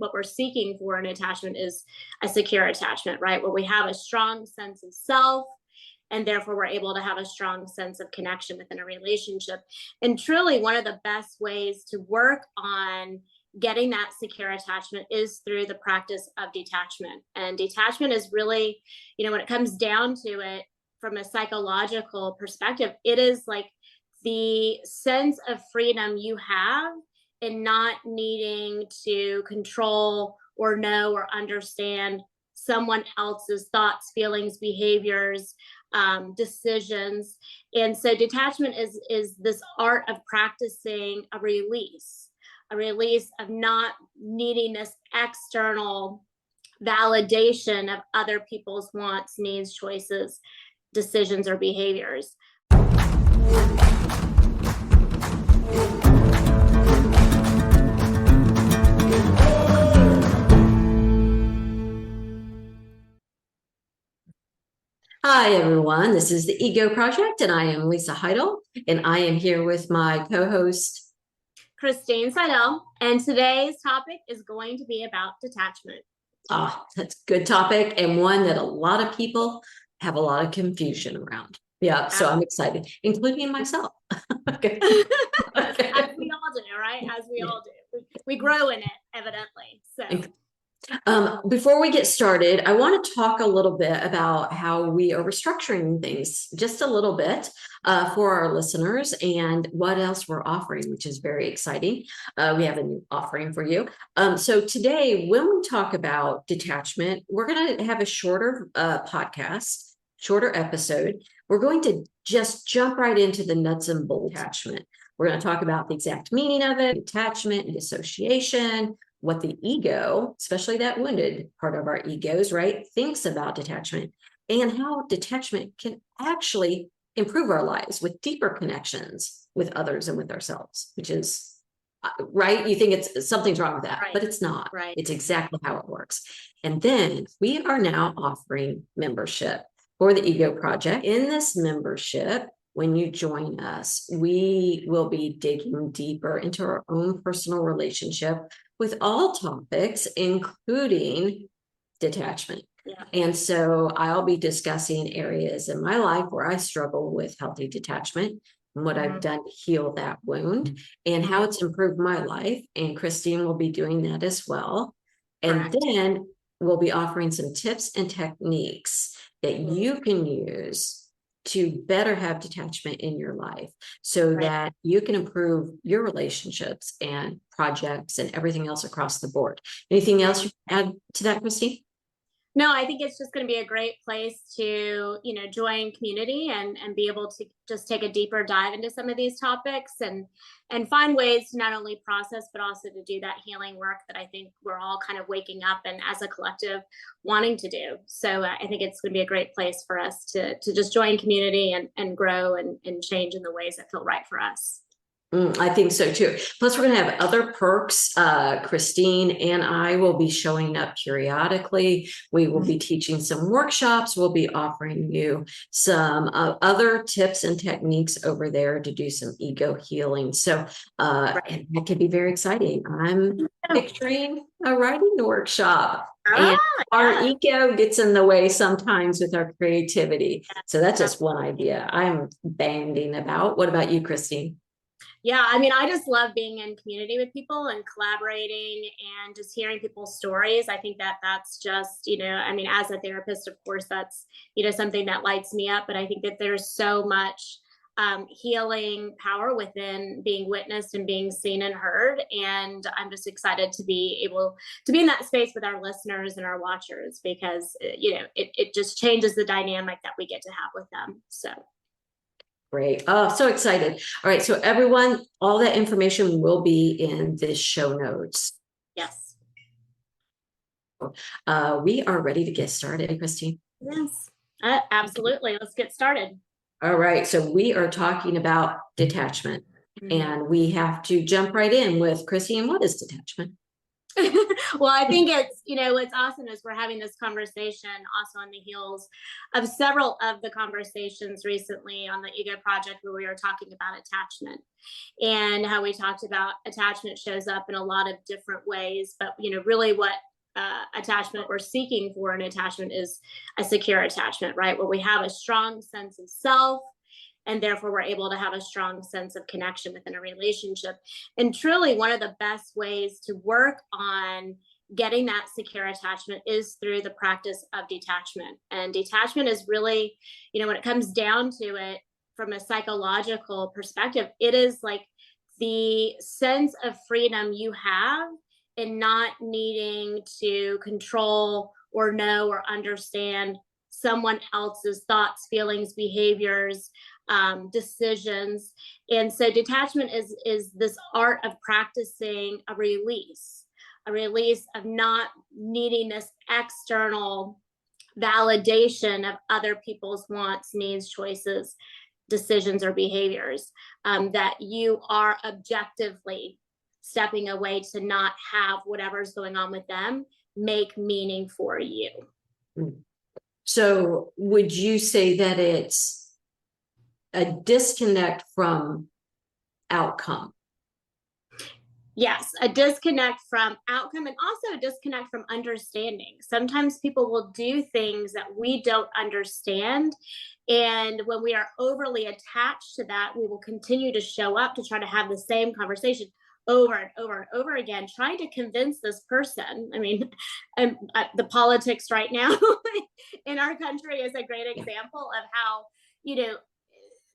what we're seeking for in attachment is a secure attachment, right? Where we have a strong sense of self, and therefore we're able to have a strong sense of connection within a relationship. And truly, one of the best ways to work on getting that secure attachment is through the practice of detachment. And detachment is really, when it comes down to it, from a psychological perspective, it is like the sense of freedom you have in not needing to control or know or understand someone else's thoughts, feelings, behaviors, decisions. And so detachment is this art of practicing a release of not needing this external validation of other people's wants, needs, choices, decisions, or behaviors. Hi, everyone. This is the Ego Project, and I am Lisa Heidel, and I am here with my co-host, Christine Seidel, and today's topic is going to be about detachment. That's a good topic, and one that a lot of people have a lot of confusion around. Yeah, so I'm excited, including myself. Okay. As we all do, right? As we all do. We grow in it, evidently. So. Before we get started, I want to talk a little bit about how we are restructuring things just a little bit for our listeners and what else we're offering, which is very exciting. We have a new offering for you. So today, when we talk about detachment, we're going to have a shorter podcast, shorter episode. We're going to just jump right into the nuts and bolts of detachment. We're going to talk about the exact meaning of it, attachment and dissociation, what the ego, especially that wounded part of our egos, right, thinks about detachment, and how detachment can actually improve our lives with deeper connections with others and with ourselves, which is right. You think it's something's wrong with that, but it's not. Right. It's exactly how it works. And then we are now offering membership for the Ego Project. In this membership, when you join us, we will be digging deeper into our own personal relationship with all topics, including detachment. Yeah. And so I'll be discussing areas in my life where I struggle with healthy detachment and what I've done to heal that wound and how it's improved my life. And Christine will be doing that as well. And then we'll be offering some tips and techniques that you can use to better have detachment in your life so that you can improve your relationships and projects and everything else across the board. Anything else you add to that, Christine? No, I think it's just going to be a great place to, join community and be able to just take a deeper dive into some of these topics and find ways to not only process, but also to do that healing work that I think we're all kind of waking up and as a collective wanting to do. So I think it's going to be a great place for us to just join community and grow and change in the ways that feel right for us. I think so too. Plus, we're going to have other perks. Christine and I will be showing up periodically. We will be teaching some workshops. We'll be offering you some other tips and techniques over there to do some ego healing. So and that could be very exciting. I'm picturing a writing workshop. And our ego gets in the way sometimes with our creativity. So that's just one idea I'm banding about. What about you, Christine? Yeah, I mean, I just love being in community with people and collaborating and just hearing people's stories. I think that's just, as a therapist, of course, that's, something that lights me up. But I think that there's so much healing power within being witnessed and being seen and heard. And I'm just excited to be able to be in that space with our listeners and our watchers because, it just changes the dynamic that we get to have with them. So. Great. Oh, so excited. All right. So everyone, all that information will be in the show notes. Yes. We are ready to get started, Christine. Yes, absolutely. Let's get started. All right. So we are talking about detachment and we have to jump right in with Christine. What is detachment? Well, I think it's, what's awesome is we're having this conversation also on the heels of several of the conversations recently on the Ego Project where we were talking about attachment and how we talked about attachment shows up in a lot of different ways. But, really what attachment we're seeking for an attachment is a secure attachment, right? Where we have a strong sense of self, and therefore we're able to have a strong sense of connection within a relationship. And truly one of the best ways to work on getting that secure attachment is through the practice of detachment. And detachment is really, when it comes down to it from a psychological perspective, it is like the sense of freedom you have in not needing to control or know or understand someone else's thoughts, feelings, behaviors, decisions. And so detachment is this art of practicing a release of not needing this external validation of other people's wants, needs, choices, decisions, or behaviors, that you are objectively stepping away to not have whatever's going on with them make meaning for you. So would you say that it's a disconnect from outcome? Yes, a disconnect from outcome and also a disconnect from understanding. Sometimes people will do things that we don't understand. And when we are overly attached to that, we will continue to show up to try to have the same conversation over and over and over again, trying to convince this person. I mean, the politics right now in our country is a great example of how,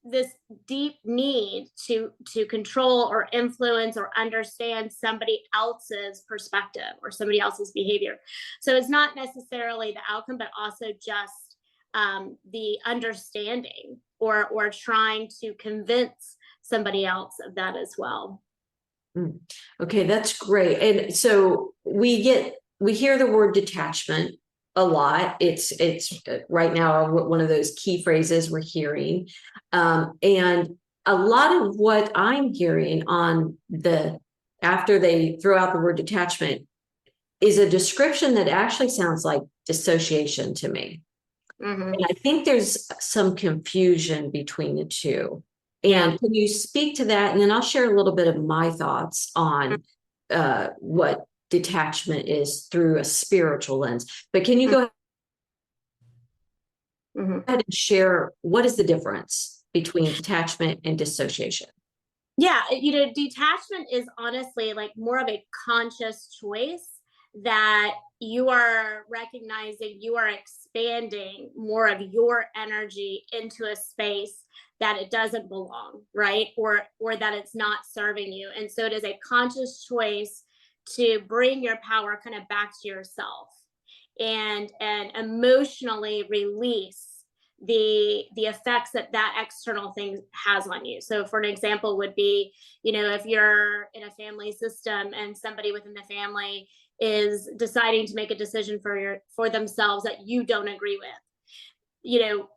this deep need to control or influence or understand somebody else's perspective or somebody else's behavior. So it's not necessarily the outcome, but also just the understanding or trying to convince somebody else of that as well. Okay, that's great. And so we hear the word detachment a lot. It's right now one of those key phrases we're hearing. And a lot of what I'm hearing after they throw out the word detachment is a description that actually sounds like dissociation to me. Mm-hmm. And I think there's some confusion between the two. And can you speak to that? And then I'll share a little bit of my thoughts on what detachment is through a spiritual lens. But can you go ahead and share what is the difference between detachment and dissociation? Yeah, detachment is honestly like more of a conscious choice that you are recognizing, you are expanding more of your energy into a space that it doesn't belong, right? Or that it's not serving you. And so it is a conscious choice to bring your power kind of back to yourself and emotionally release the effects that external thing has on you. So for an example would be, if you're in a family system and somebody within the family is deciding to make a decision for themselves that you don't agree with,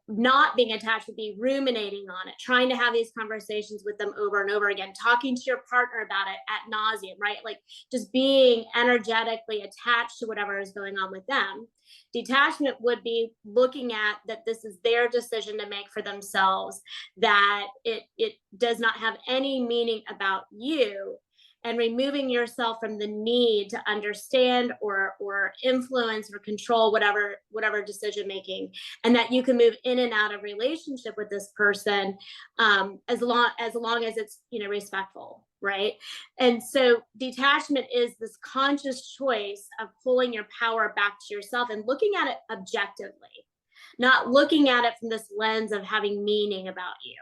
not being attached would be ruminating on it, trying to have these conversations with them over and over again, talking to your partner about it ad nauseum, right? Like just being energetically attached to whatever is going on with them. Detachment would be looking at that this is their decision to make for themselves, that it does not have any meaning about you, and removing yourself from the need to understand or influence or control whatever decision making, and that you can move in and out of relationship with this person as long as it's respectful, right? And so detachment is this conscious choice of pulling your power back to yourself and looking at it objectively, not looking at it from this lens of having meaning about you.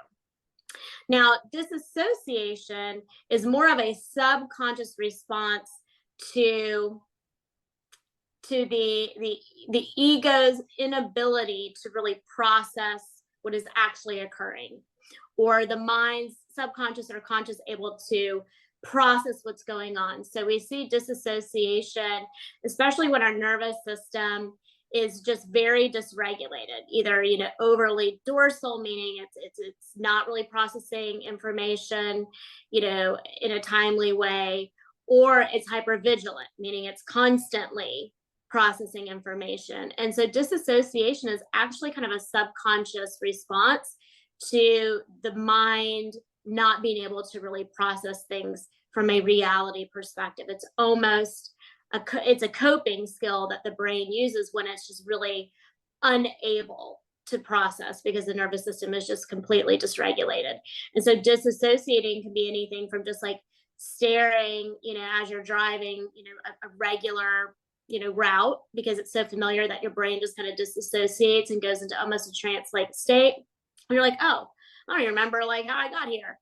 Now, disassociation is more of a subconscious response to the ego's inability to really process what is actually occurring, or the mind's subconscious or conscious able to process what's going on. So we see disassociation, especially when our nervous system is just very dysregulated, either overly dorsal, meaning it's not really processing information in a timely way, or it's hypervigilant, meaning it's constantly processing information. And so disassociation is actually kind of a subconscious response to the mind not being able to really process things from a reality perspective. It's almost it's a coping skill that the brain uses when it's just really unable to process because the nervous system is just completely dysregulated. And so disassociating can be anything from just like staring, as you're driving, a regular, route, because it's so familiar that your brain just kind of disassociates and goes into almost a trance-like state. And you're like, oh, I don't even remember like how I got here.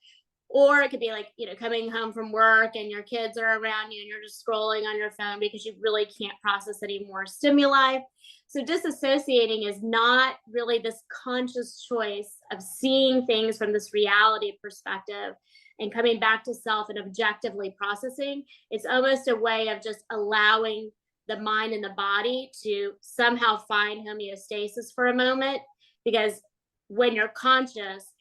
Or it could be like, coming home from work and your kids are around you and you're just scrolling on your phone because you really can't process any more stimuli. So disassociating is not really this conscious choice of seeing things from this reality perspective and coming back to self and objectively processing. It's almost a way of just allowing the mind and the body to somehow find homeostasis for a moment, because when you're conscious,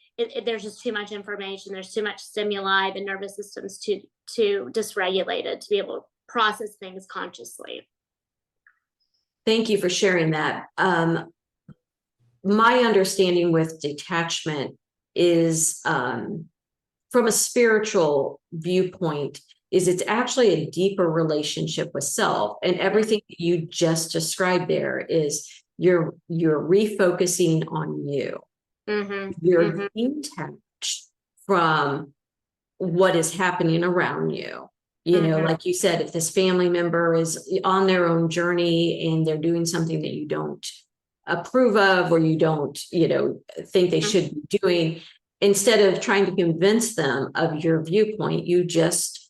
there's just too much information, there's too much stimuli, the nervous system's too dysregulated to be able to process things consciously. Thank you for sharing that. My understanding with detachment is, from a spiritual viewpoint, is it's actually a deeper relationship with self, and everything that you just described there is you're refocusing on you. Mm-hmm. You're detached from what is happening around you. Like you said, if this family member is on their own journey and they're doing something that you don't approve of, or you don't, think they should be doing, instead of trying to convince them of your viewpoint, you just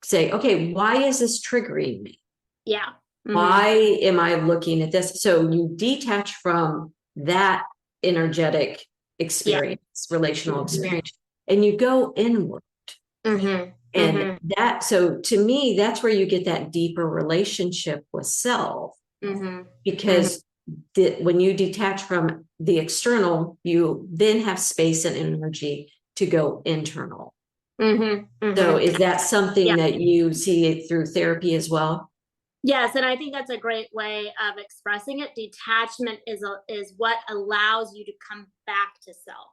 say, okay, why is this triggering me? Yeah. Mm-hmm. Why am I looking at this? So you detach from that energetic experience, relational experience, and you go inward. And that, so to me, that's where you get that deeper relationship with self, because when you detach from the external, you then have space and energy to go internal. So is that something that you see through therapy as well? Yes, and I think that's a great way of expressing it. Detachment is what allows you to come back to self.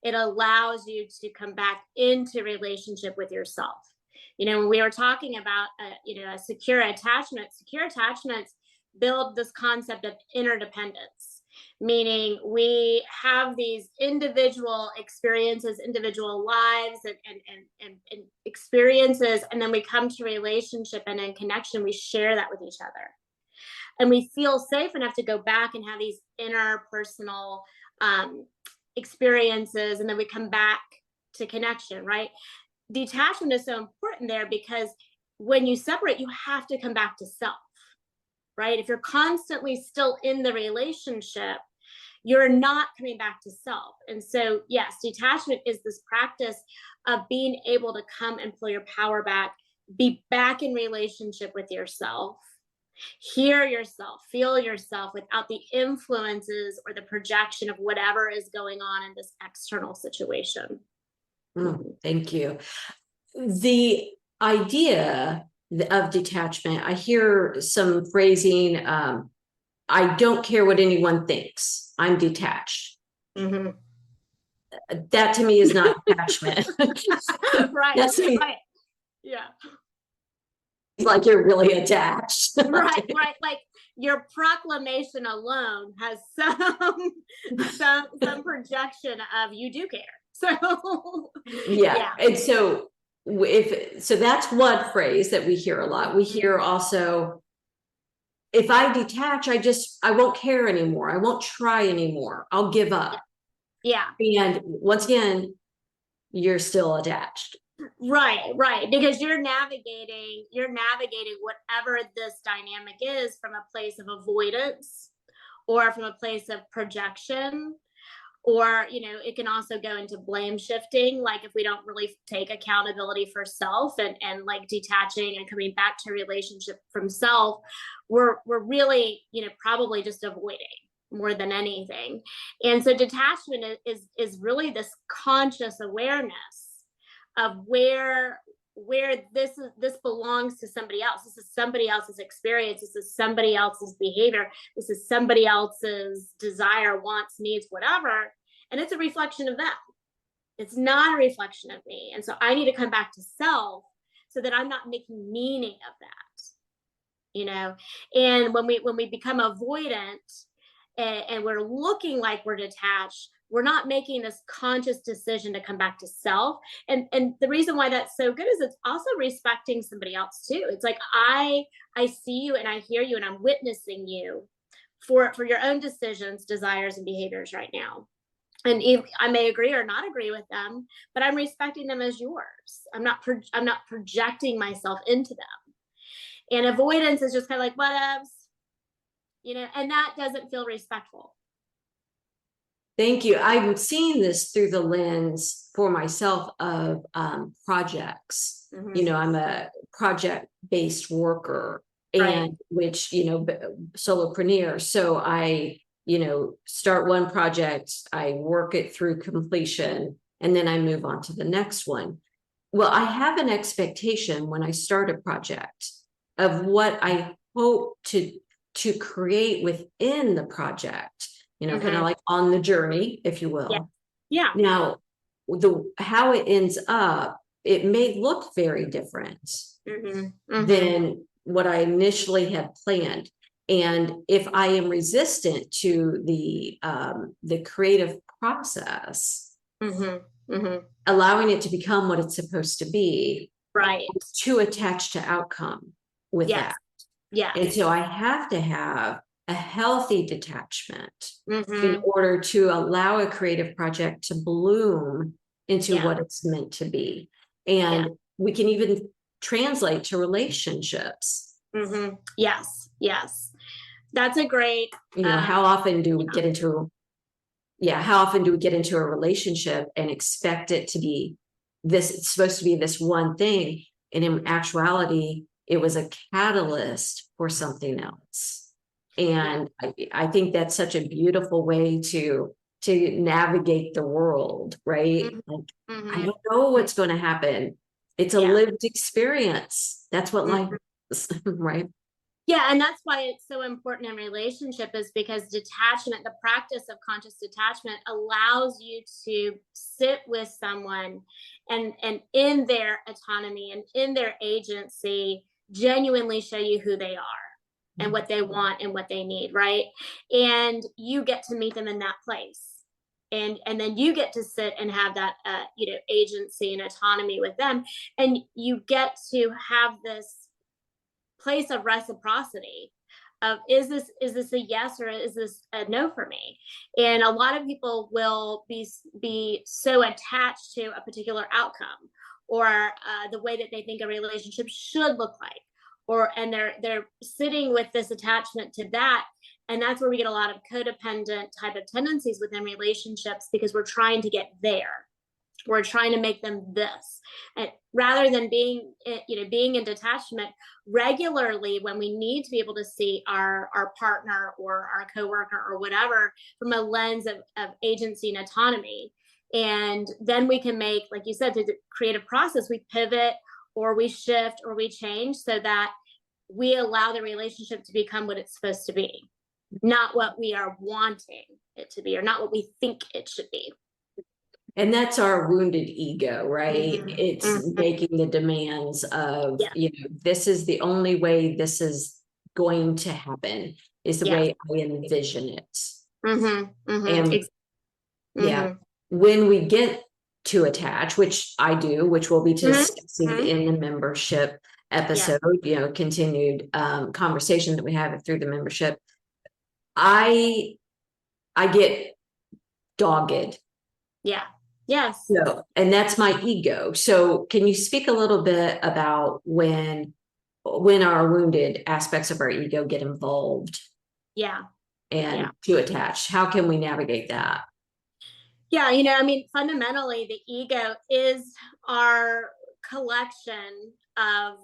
It allows you to come back into relationship with yourself. When we were talking about a secure attachments build this concept of interdependence, meaning we have these individual experiences, individual lives and experiences, and then we come to relationship, and in connection we share that with each other, and we feel safe enough to go back and have these interpersonal experiences, and then we come back to connection, right? Detachment is so important there, because when you separate, you have to come back to self, right? If you're constantly still in the relationship, you're not coming back to self. And so, yes, detachment is this practice of being able to come and pull your power back, be back in relationship with yourself, hear yourself, feel yourself without the influences or the projection of whatever is going on in this external situation. Thank you. The idea of detachment, I hear some phrasing, I don't care what anyone thinks, I'm detached. That to me is not attachment. Right. Right. Yeah. Like you're really attached. Right. Like your proclamation alone has some projection of you do care. So yeah. And so that's one phrase that we hear a lot. We hear also, if I detach, I won't care anymore. I won't try anymore. I'll give up. Yeah. And once again, you're still attached. Right. Because you're navigating whatever this dynamic is from a place of avoidance or from a place of projection. Or, it can also go into blame shifting. Like if we don't really take accountability for self and like detaching and coming back to relationship from self, we're really, probably just avoiding more than anything. And so detachment is really this conscious awareness of where where this belongs to somebody else. This is somebody else's experience. This is somebody else's behavior. This is somebody else's desire, wants, needs, whatever. And it's a reflection of them. It's not a reflection of me. And so I need to come back to self so that I'm not making meaning of that, And when we become avoidant and we're looking like we're detached, we're not making this conscious decision to come back to self. And the reason why that's so good is it's also respecting somebody else too. It's like I see you and I hear you and I'm witnessing you for your own decisions, desires, and behaviors right now. And I may agree or not agree with them, but I'm respecting them as yours. I'm not projecting myself into them. And avoidance is just kind of like whatevs, and that doesn't feel respectful. Thank you. I'm seeing this through the lens for myself of projects. Mm-hmm. I'm a project-based worker, and Right. which, solopreneur. So I, start one project, I work it through completion, and then I move on to the next one. Well, I have an expectation when I start a project of what I hope to create within the project. Mm-hmm. Kind of like on the journey, if you will. Yeah. Now, how it ends up, it may look very different Mm-hmm. Mm-hmm. than what I initially had planned. And if I am resistant to the creative process, Mm-hmm. Mm-hmm. allowing it to become what it's supposed to be, Right. too attached to outcome with Yes. that. Yeah. And so I have to have a healthy detachment Mm-hmm. in order to allow a creative project to bloom into what it's meant to be. And we can even translate to relationships. Mm-hmm. Yes. That's a great, how often do we get into a relationship and expect it to be this, it's supposed to be this one thing. And in actuality, it was a catalyst for something else. And I think that's such a beautiful way to navigate the world, right? Mm-hmm. Like, Mm-hmm. I don't know what's going to happen. It's a lived experience. That's what life is, right? Yeah, and that's why it's so important in relationship, is because detachment, the practice of conscious detachment, allows you to sit with someone and in their autonomy and in their agency, genuinely show you who they are and what they want and what they need, right? And you get to meet them in that place. And then you get to sit and have that agency and autonomy with them, and you get to have this place of reciprocity of is this a yes or is this a no for me. And a lot of people will be so attached to a particular outcome or the way that they think a relationship should look like, and they're sitting with this attachment to that. And that's where we get a lot of codependent type of tendencies within relationships, because we're trying to get there. We're trying to make them this, and rather than being in detachment regularly, when we need to be able to see our partner or our coworker or whatever from a lens of agency and autonomy. And then we can make, like you said, through the creative process, we pivot or we shift or we change so that we allow the relationship to become what it's supposed to be, not what we are wanting it to be or not what we think it should be. And that's our wounded ego, right? Mm-hmm. It's making the demands of, Yeah. This is the only way this is going to happen, is the way I envision it. Mm-hmm. Mm-hmm. And when we get to attach, which I do, which we'll be discussing in the membership episode, continued conversation that we have through the membership, I get dogged. Yeah. Yes. So, and that's my ego. So can you speak a little bit about when our wounded aspects of our ego get involved? Yeah. And to attach, how can we navigate that? Yeah, fundamentally, the ego is our collection of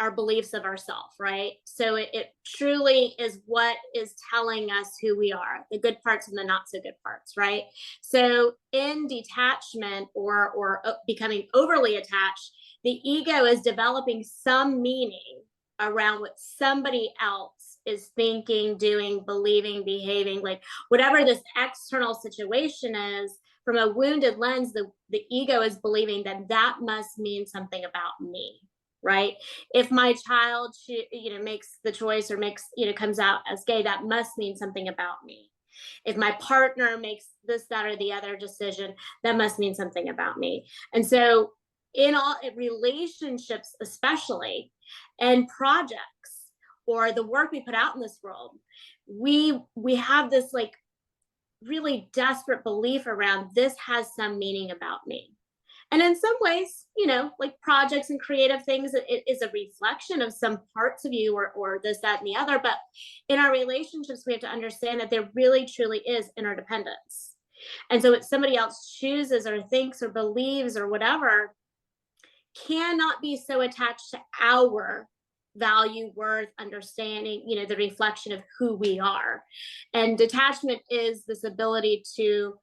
our beliefs of ourselves, right? So it truly is what is telling us who we are, the good parts and the not so good parts, right? So in detachment or becoming overly attached, the ego is developing some meaning around what somebody else is thinking, doing, believing, behaving, like whatever this external situation is. From a wounded lens, the ego is believing that that must mean something about me, right? If my child makes the choice or comes out as gay, that must mean something about me. If my partner makes this, that, or the other decision, that must mean something about me. And so in all relationships, especially, and projects or the work we put out in this world, we have this like really desperate belief around this has some meaning about me. And in some ways, like projects and creative things, it is a reflection of some parts of you or this, that, and the other. But in our relationships, we have to understand that there really, truly is interdependence. And so what somebody else chooses or thinks or believes or whatever cannot be so attached to our value, worth, understanding, the reflection of who we are. And detachment is this ability to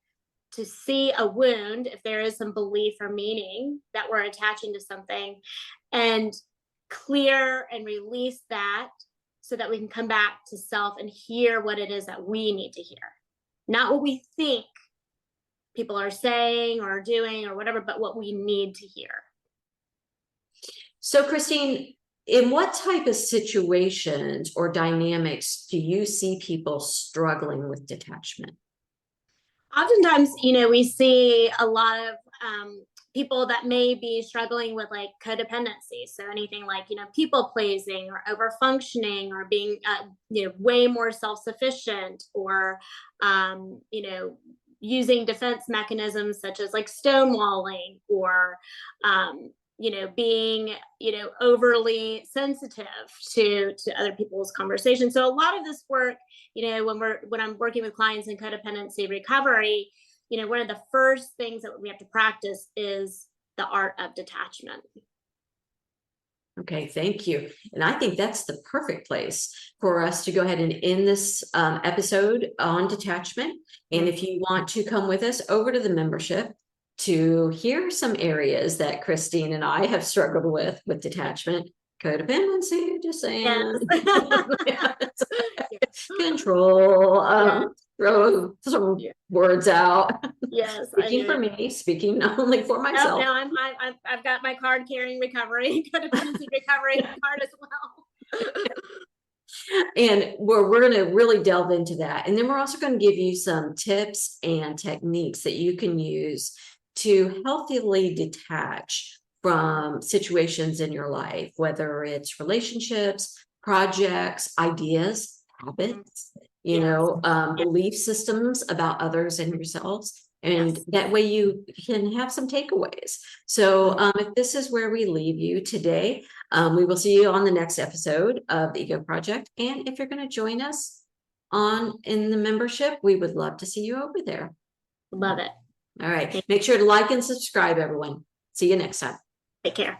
see a wound, if there is some belief or meaning that we're attaching to something, and clear and release that so that we can come back to self and hear what it is that we need to hear. Not what we think people are saying or doing or whatever, but what we need to hear. So, Christine, in what type of situations or dynamics do you see people struggling with detachment? Oftentimes, we see a lot of people that may be struggling with like codependency. So anything like, people pleasing or over functioning or being, way more self-sufficient or, using defense mechanisms such as like stonewalling or, being, overly sensitive to other people's conversations. So a lot of this work, when I'm working with clients in codependency recovery, one of the first things that we have to practice is the art of detachment. Okay, thank you. And I think that's the perfect place for us to go ahead and end this episode on detachment. And if you want to come with us over to the membership to hear some areas that Christine and I have struggled with detachment, codependency, just saying, Yes. control, throw some words out. Yes, Speaking for me, speaking not only for myself. No, I've got my card carrying recovery, codependency recovery card as well. And we're going to really delve into that. And then we're also going to give you some tips and techniques that you can use to healthily detach from situations in your life, whether it's relationships, projects, ideas, habits, belief systems about others and yourselves. And that way you can have some takeaways. So if this is where we leave you today, we will see you on the next episode of the Ego Project. And if you're going to join us in the membership, we would love to see you over there. Love it. All right. Make sure to like and subscribe, everyone. See you next time. Take care.